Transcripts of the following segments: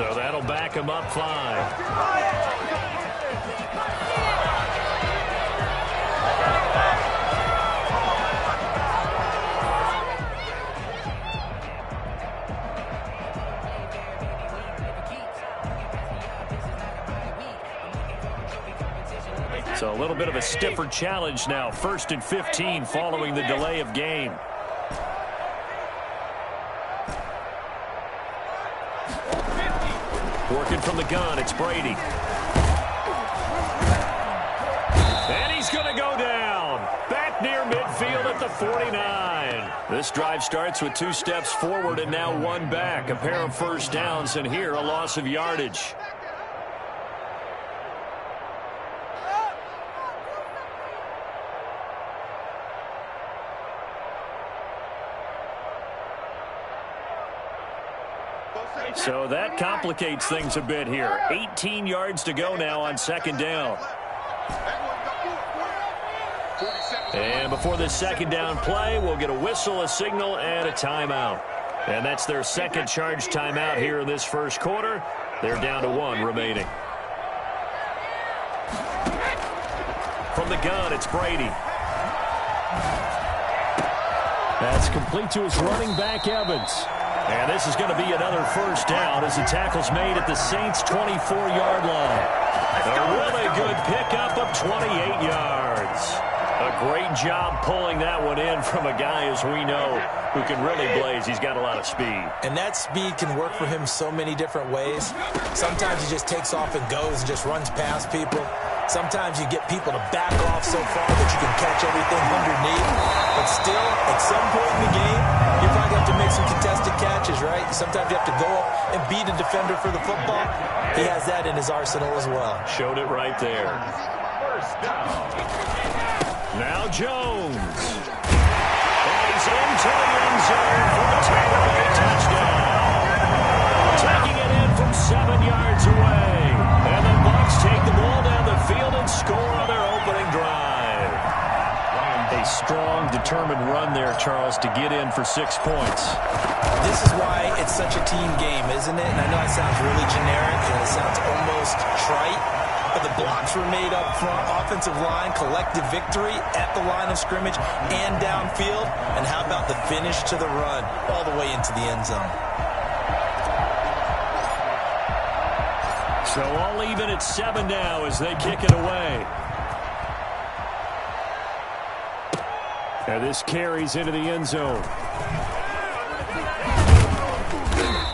So that'll back him up 5. So a little bit of a stiffer challenge now. 1st and 15 following the delay of game. Working from the gun, it's Brady. And he's going to go down. Back near midfield at the 49. This drive starts with 2 steps forward and now 1 back. A pair of first downs, and here a loss of yardage. So that complicates things a bit here. 18 yards to go now on 2nd down. And before this 2nd down play, we'll get a whistle, a signal, and a timeout. And that's their 2nd charge timeout here in this 1st quarter. They're down to 1 remaining. From the gun, it's Brady. That's complete to his running back, Evans. And this is going to be another first down as the tackle's made at the Saints' 24-yard line. A really good pickup of 28 yards. A great job pulling that one in from a guy, as we know, who can really blaze. He's got a lot of speed. And that speed can work for him so many different ways. Sometimes he just takes off and goes and just runs past people. Sometimes you get people to back off so far that you can catch everything underneath. But still, at some point in the game, you probably have to make some contested catches, right? Sometimes you have to go up and beat a defender for the football. He has that in his arsenal as well. Showed it right there. Now Jones. And he's into the end zone for a takeaway touchdown. Taking it in from 7 yards away. And the Bucs take the ball down the field and score on their opening drive. A strong, determined run there, Charles, to get in for 6 points. This is why it's such a team game, isn't it? And I know it sounds really generic and it sounds almost trite, but the blocks were made up front, offensive line, collective victory at the line of scrimmage and downfield. And how about the finish to the run all the way into the end zone? So all even at 7 now as they kick it away. And this carries into the end zone.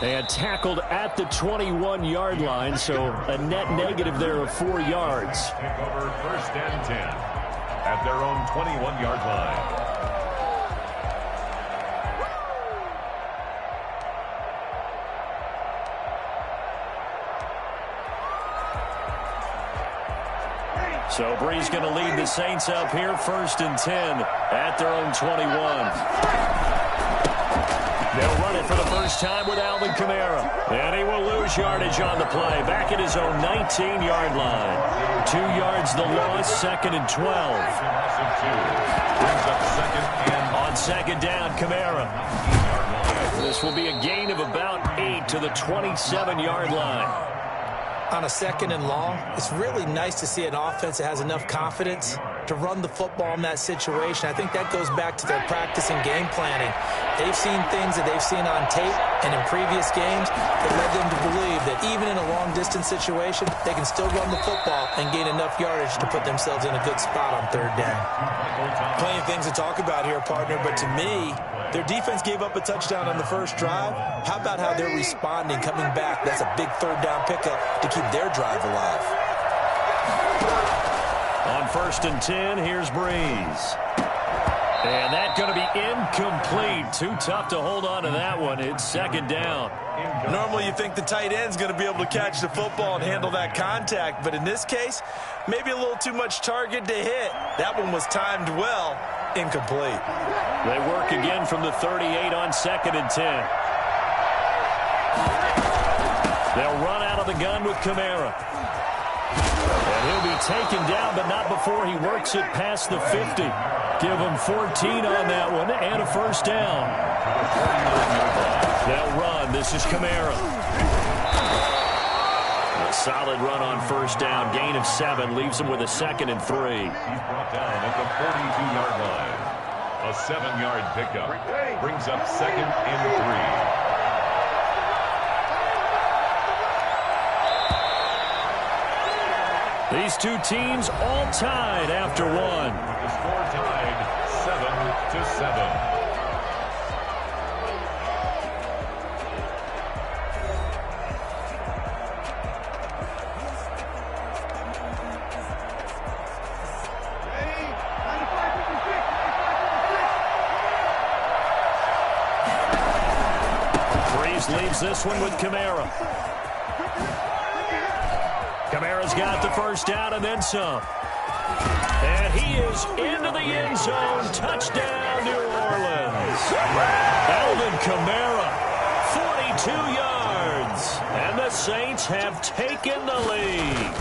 And tackled at the 21-yard line, so a net negative there of 4 yards. Take over 1st and 10 at their own 21-yard line. So Bree's going to lead the Saints up here, 1st and 10 at their own 21. They'll run it for the first time with Alvin Kamara. And he will lose yardage on the play. Back at his own 19-yard line. 2 yards the loss, 2nd and 12. On 2nd down, Kamara. This will be a gain of about 8 to the 27-yard line. On a 2nd and long, it's really nice to see an offense that has enough confidence to run the football in that situation. I think that goes back to their practice and game planning. They've seen things that they've seen on tape and in previous games that led them to believe that even in a long-distance situation, they can still run the football and gain enough yardage to put themselves in a good spot on 3rd down. Plenty of things to talk about here, partner, but to me, their defense gave up a touchdown on the first drive. How about how they're responding, coming back? That's a big 3rd down pickup to keep their drive alive. On 1st and 10, here's Breeze. And that's going to be incomplete. Too tough to hold on to that one. It's 2nd down. Normally you think the tight end's going to be able to catch the football and handle that contact, but in this case, maybe a little too much target to hit. That one was timed well. Incomplete. They work again from the 38 on 2nd and 10. They'll run out of the gun with Kamara. And he'll be taken down, but not before he works it past the 50. Give him 14 on that one and a first down. They'll run. This is Kamara. A solid run on first down. Gain of 7 leaves him with a 2nd and 3. He's brought down at the 42-yard line. A 7-yard pickup brings up 2nd and 3. These two teams all tied after one. The score tied 7-7. Leaves this one with Kamara. Kamara's got the first down and then some. And he is into the end zone. Touchdown, New Orleans. Alvin Kamara, 42 yards. And the Saints have taken the lead.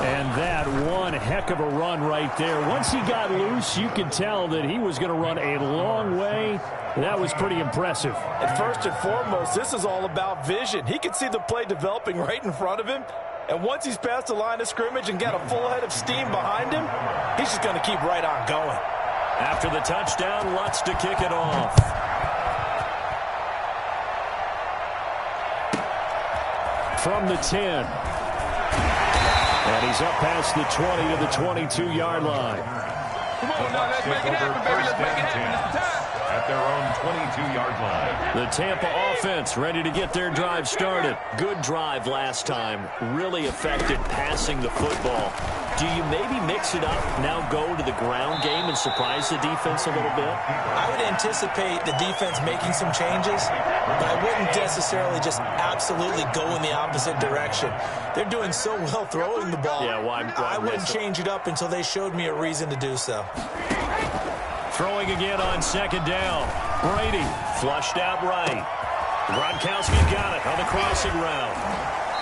And that one heck of a run right there. Once he got loose, you could tell that he was going to run a long way. That was pretty impressive. And first and foremost, this is all about vision. He could see the play developing right in front of him. And once he's past the line of scrimmage and got a full head of steam behind him, he's just going to keep right on going. After the touchdown, Lutz to kick it off. From the 10. And he's up past the 20 to the 22-yard line. Come on, now, let's make it happen, baby. Let's make it happen. It's time. At their own 22-yard line. The Tampa offense ready to get their drive started. Good drive last time. Really effective passing the football. Do you maybe mix it up, now go to the ground game and surprise the defense a little bit? I would anticipate the defense making some changes, but I wouldn't necessarily just absolutely go in the opposite direction. They're doing so well throwing the ball. Yeah, why I wouldn't change it up until they showed me a reason to do so. Throwing again on 2nd down. Brady flushed out right. Gronkowski's got it on the crossing route.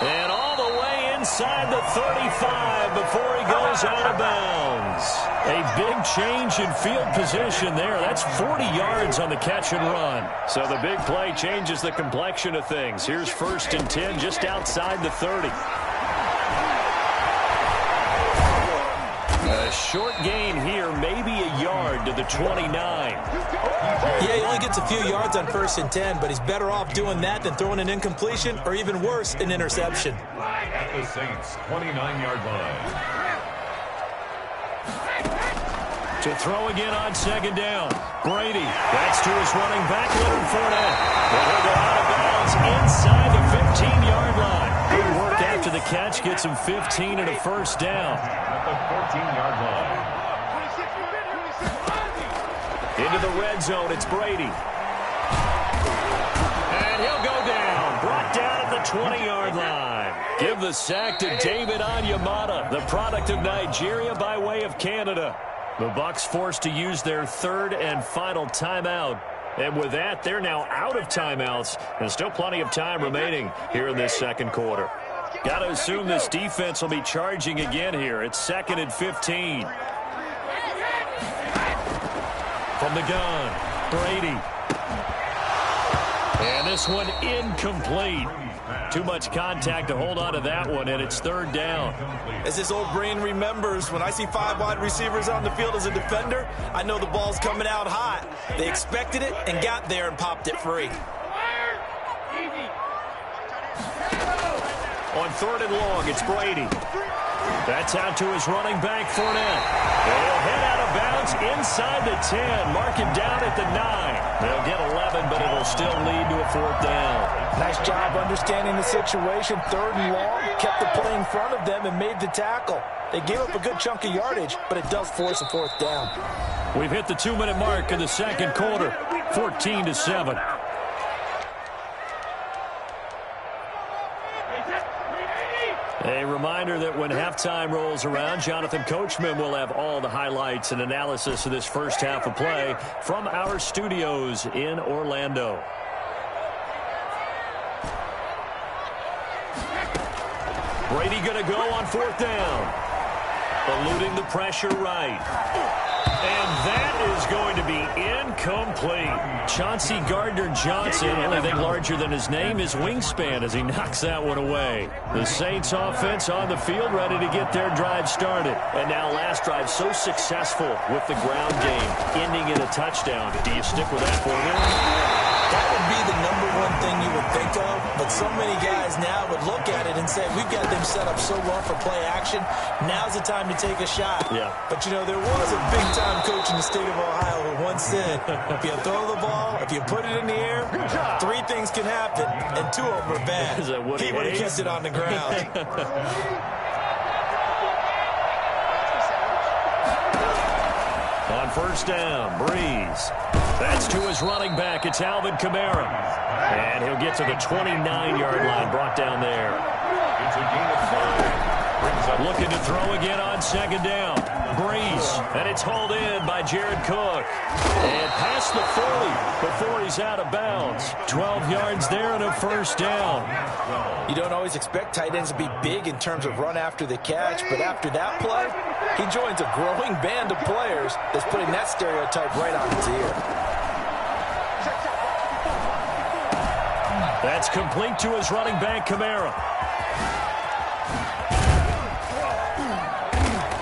And all the way inside the 35 before he goes out of bounds. A big change in field position there. That's 40 yards on the catch and run. So the big play changes the complexion of things. Here's 1st and 10 just outside the 30. A short gain here, maybe a yard to the 29. Yeah, he only gets a few yards on 1st and 10, but he's better off doing that than throwing an incompletion or even worse, an interception. At the Saints' 29-yard line. To throw again on 2nd down. Brady. That's to his running back, Leonard Fournette. And he'll go out of bounds inside the 15-yard line. Good work after the catch. Gets him 15 and a first down. At the 14-yard line. Into the red zone, it's Brady. And he'll go down. Brought down at the 20-yard line. Give the sack to David Onyemata, the product of Nigeria by way of Canada. The Bucs forced to use their 3rd and final timeout. And with that, they're now out of timeouts. And still plenty of time remaining here in this 2nd quarter. Got to assume this defense will be charging again here. It's 2nd and 15. From the gun, Brady. And this one incomplete. Too much contact to hold on to that one, and it's 3rd down. As this old brain remembers, when I see 5 wide receivers on the field as a defender, I know the ball's coming out hot. They expected it and got there and popped it free. On 3rd and long, it's Brady. That's out to his running back, Fournette. And he'll head out of bounds inside the 10. Mark him down at the 9. They'll get 11, but it'll still lead to a 4th down. Nice job understanding the situation. 3rd and long, kept the play in front of them and made the tackle. They gave up a good chunk of yardage, but it does force a 4th down. We've hit the 2-minute mark in the 2nd quarter, 14-7. A reminder that when halftime rolls around, Jonathan Coachman will have all the highlights and analysis of this first half of play from our studios in Orlando. Brady going to go on 4th down. Eluding the pressure right. And that is going to be incomplete. Chauncey Gardner-Johnson, only thing larger than his name is wingspan as he knocks that one away. The Saints offense on the field ready to get their drive started. And now last drive so successful with the ground game, ending in a touchdown. Do you stick with that formula? That would be the #1 thing you would think of, but so many guys now would look at it and say, we've got them set up so well for play action, now's the time to take a shot. Yeah. But, you know, there was a big-time coach in the state of Ohio who once said, if you throw the ball, if you put it in the air, 3 things can happen, and 2 of them are bad. Is that he would have kept it on the ground. On first down, Breeze. That's to his running back. It's Alvin Kamara. And he'll get to the 29-yard line, brought down there. It's a gain of 5. Looking to throw again on second down. Breeze. And it's hauled in by Jared Cook. And past the 40 before he's out of bounds. 12 yards there and a first down. You don't always expect tight ends to be big in terms of run after the catch, but after that play, he joins a growing band of players that's putting that stereotype right on its ear. That's complete to his running back, Kamara.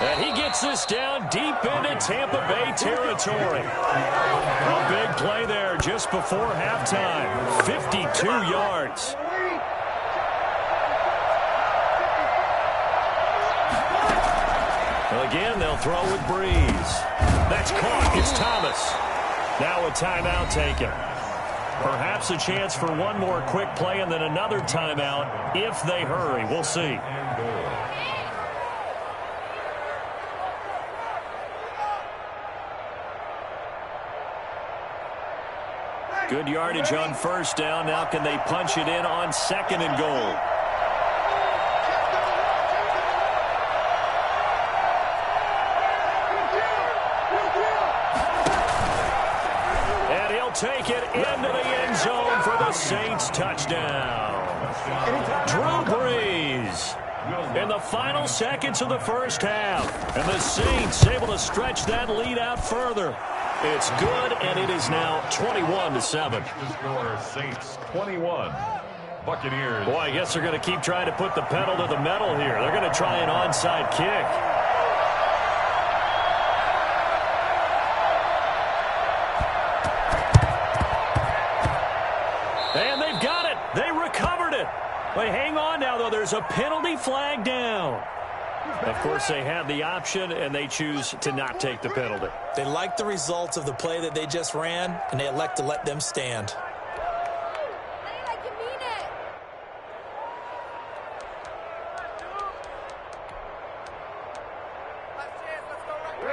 And he gets this down deep into Tampa Bay territory. A big play there just before halftime. 52 yards. Well, again, they'll throw with Breeze. That's caught. It's Thomas. Now a timeout taken. Perhaps a chance for one more quick play and then another timeout if they hurry. We'll see. Good yardage on first down. Now can they punch it in on second and goal? And he'll take it into the end zone for the Saints touchdown. Drew Brees in the final seconds of the first half. And the Saints able to stretch that lead out further. It's good, and it is now 21-7. Score Saints 21. Buccaneers. Boy, I guess they're going to keep trying to put the pedal to the metal here. They're going to try an onside kick. And they've got it. They recovered it. But hang on now, though. There's a penalty flag down. Of course, they have the option, and they choose to not take the penalty. They like the results of the play that they just ran, and they elect to let them stand.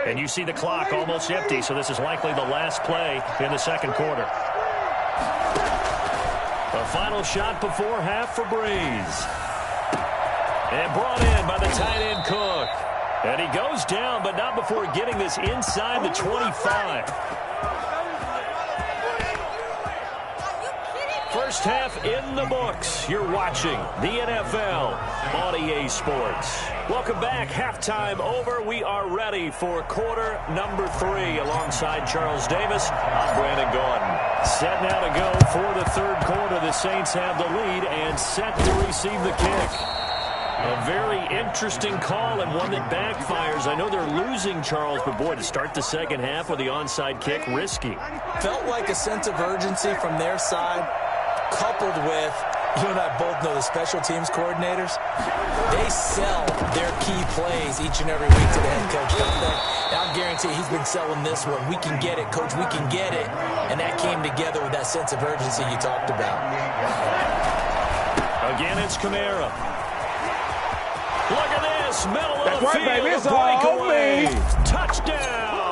And you see the clock almost empty, so this is likely the last play in the second quarter. A final shot before half for Breeze. And brought in by the tight end Cook. And he goes down, but not before getting this inside the 25. First half in the books. You're watching the NFL on EA Sports. Welcome back. Halftime over. We are ready for quarter number 3. Alongside Charles Davis, I'm Brandon Gordon. Set now to go for the third quarter. The Saints have the lead and set to receive the kick. A very interesting call and one that backfires. I know they're losing, Charles, but boy, to start the second half with the onside kick, risky. Felt like a sense of urgency from their side, coupled with, you and I both know the special teams coordinators. They sell their key plays each and every week to the head coach, don't they? And I'll guarantee he's been selling this one. We can get it, coach, we can get it. And that came together with that sense of urgency you talked about. Again, it's Kamara. Look at this, middle of That's the right, field, baby. It's a breakaway. all me. Touchdown.